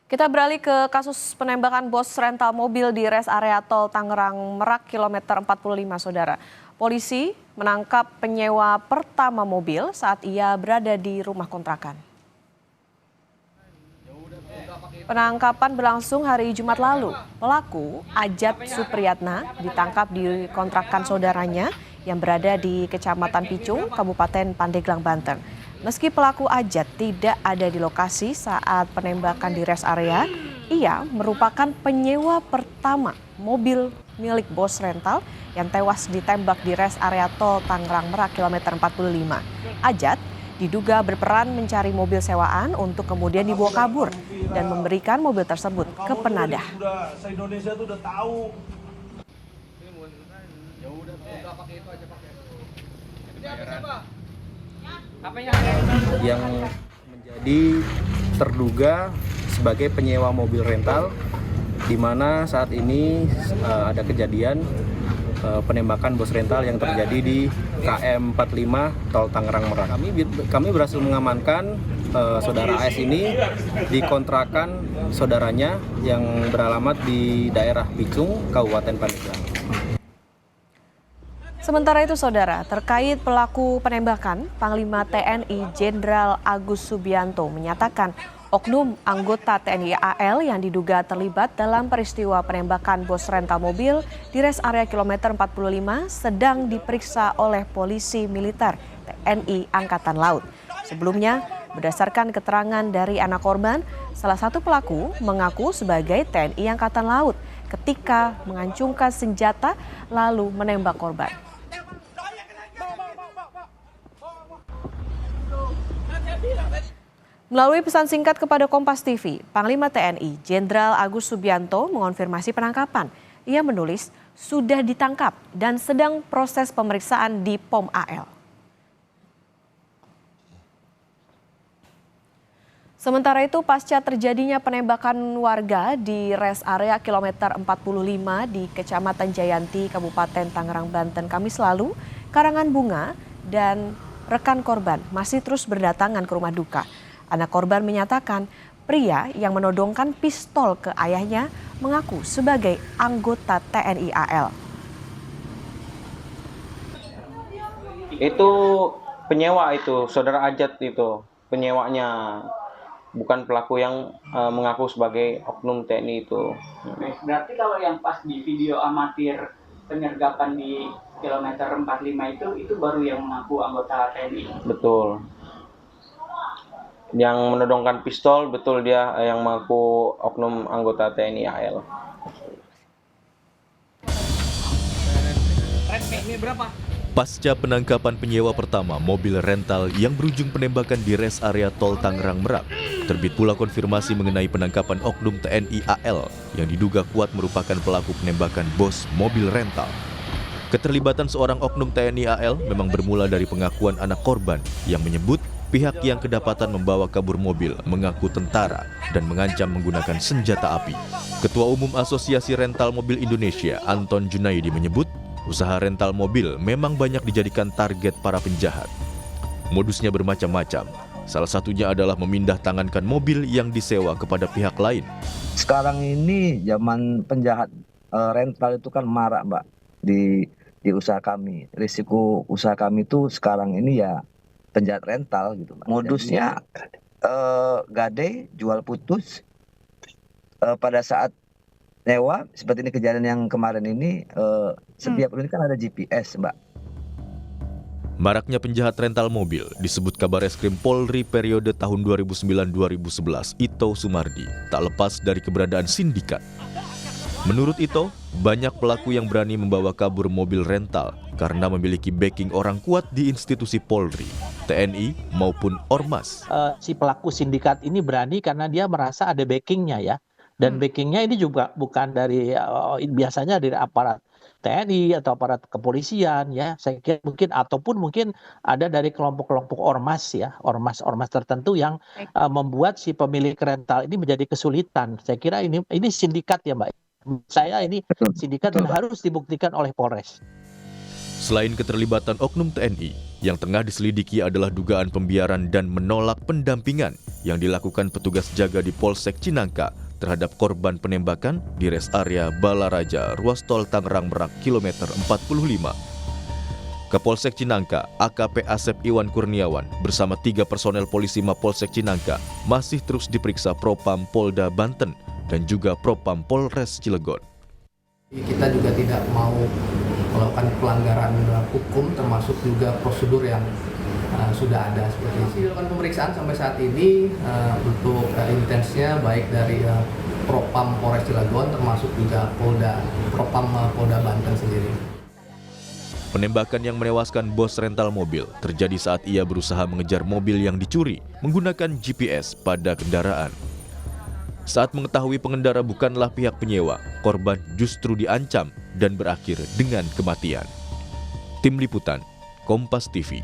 Kita beralih ke kasus penembakan bos rental mobil di res area tol Tangerang Merak kilometer 45, Saudara. Polisi menangkap penyewa pertama mobil saat ia berada di rumah kontrakan. Penangkapan berlangsung hari Jumat lalu. Pelaku, Ajat Supriyatna, ditangkap di kontrakan saudaranya yang berada di Kecamatan Picung, Kabupaten Pandeglang, Banten. Meski pelaku Ajat tidak ada di lokasi saat penembakan di res area, ia merupakan penyewa pertama mobil milik bos rental yang tewas ditembak di res area tol Tangerang Merak kilometer 45. Ajat diduga berperan mencari mobil sewaan untuk kemudian dibawa kabur dan memberikan mobil tersebut ke penadah. Yang menjadi terduga sebagai penyewa mobil rental, di mana saat ini ada kejadian penembakan bos rental yang terjadi di KM 45 Tol Tangerang Merak. Kami berhasil mengamankan saudara AS ini di kontrakan saudaranya yang beralamat di daerah Picung, Kabupaten Pandeglang. Sementara itu, Saudara, terkait pelaku penembakan, Panglima TNI Jenderal Agus Subianto menyatakan oknum anggota TNI AL yang diduga terlibat dalam peristiwa penembakan bos rental mobil di res area kilometer 45 sedang diperiksa oleh polisi militer TNI Angkatan Laut. Sebelumnya, berdasarkan keterangan dari anak korban, salah satu pelaku mengaku sebagai TNI Angkatan Laut ketika mengacungkan senjata lalu menembak korban. Melalui pesan singkat kepada Kompas TV, Panglima TNI Jenderal Agus Subianto mengonfirmasi penangkapan. Ia menulis sudah ditangkap dan sedang proses pemeriksaan di POM AL. Sementara itu, pasca terjadinya penembakan warga di res area kilometer 45 di Kecamatan Jayanti, Kabupaten Tangerang, Banten, Kamis lalu, karangan bunga dan rekan korban masih terus berdatangan ke rumah duka. Anak korban menyatakan pria yang menodongkan pistol ke ayahnya mengaku sebagai anggota TNI AL. Itu penyewa itu, saudara Ajat itu, penyewanya. Bukan pelaku yang mengaku sebagai oknum TNI itu. Berarti kalau yang pas di video amatir penyergapan di kilometer 45 itu baru yang mengaku anggota TNI? Betul. Yang menodongkan pistol, betul dia yang mengaku oknum anggota TNI AL. Pasca penangkapan penyewa pertama mobil rental yang berujung penembakan di res area tol Tangerang Merak, terbit pula konfirmasi mengenai penangkapan oknum TNI AL yang diduga kuat merupakan pelaku penembakan bos mobil rental. Keterlibatan seorang oknum TNI AL memang bermula dari pengakuan anak korban yang menyebut pihak yang kedapatan membawa kabur mobil mengaku tentara dan mengancam menggunakan senjata api. Ketua Umum Asosiasi Rental Mobil Indonesia, Anton Junaidi menyebut, usaha rental mobil memang banyak dijadikan target para penjahat. Modusnya bermacam-macam. Salah satunya adalah memindah tangankan mobil yang disewa kepada pihak lain. Sekarang ini zaman penjahat rental itu kan marak, Mbak, di usaha kami. Risiko usaha kami itu sekarang ini ya penjahat rental gitu, Mbak. Modusnya gade, jual putus. Pada saat nyewa, seperti ini kejadian yang kemarin ini, setiap unit kan ada GPS, Mbak. Maraknya penjahat rental mobil disebut Kabar Eskrim Polri periode tahun 2009-2011, Ito Sumardi, tak lepas dari keberadaan sindikat. Menurut Ito, banyak pelaku yang berani membawa kabur mobil rental karena memiliki backing orang kuat di institusi Polri, TNI maupun Ormas. Si pelaku sindikat ini berani karena dia merasa ada backingnya ya. Dan backingnya ini juga bukan dari biasanya dari aparat TNI atau aparat kepolisian ya. Saya kira mungkin ada dari kelompok-kelompok ormas ya, ormas tertentu yang membuat si pemilik rental ini menjadi kesulitan. Saya kira ini sindikat ya, Mbak. Saya ini sindikat dan harus dibuktikan oleh Polres. Selain keterlibatan oknum TNI, Yang tengah diselidiki adalah dugaan pembiaran dan menolak pendampingan yang dilakukan petugas jaga di Polsek Cinangka terhadap korban penembakan di res area Balaraja, ruas tol Tangerang Merak, kilometer 45. Kapolsek Cinangka, AKP Asep Iwan Kurniawan bersama 3 personel polisi Mapolsek Cinangka masih terus diperiksa Propam Polda Banten dan juga Propam Polres Cilegon. Kita juga tidak mau melakukan pelanggaran hukum, termasuk juga prosedur yang sudah ada seperti itu. Dilakukan pemeriksaan sampai saat ini untuk intensnya baik dari Propam Polres Cilegon termasuk juga Propam Polda Banten sendiri. Penembakan yang menewaskan bos rental mobil terjadi saat ia berusaha mengejar mobil yang dicuri menggunakan GPS pada kendaraan. Saat mengetahui pengendara bukanlah pihak penyewa, korban justru diancam dan berakhir dengan kematian. Tim Liputan, Kompas TV.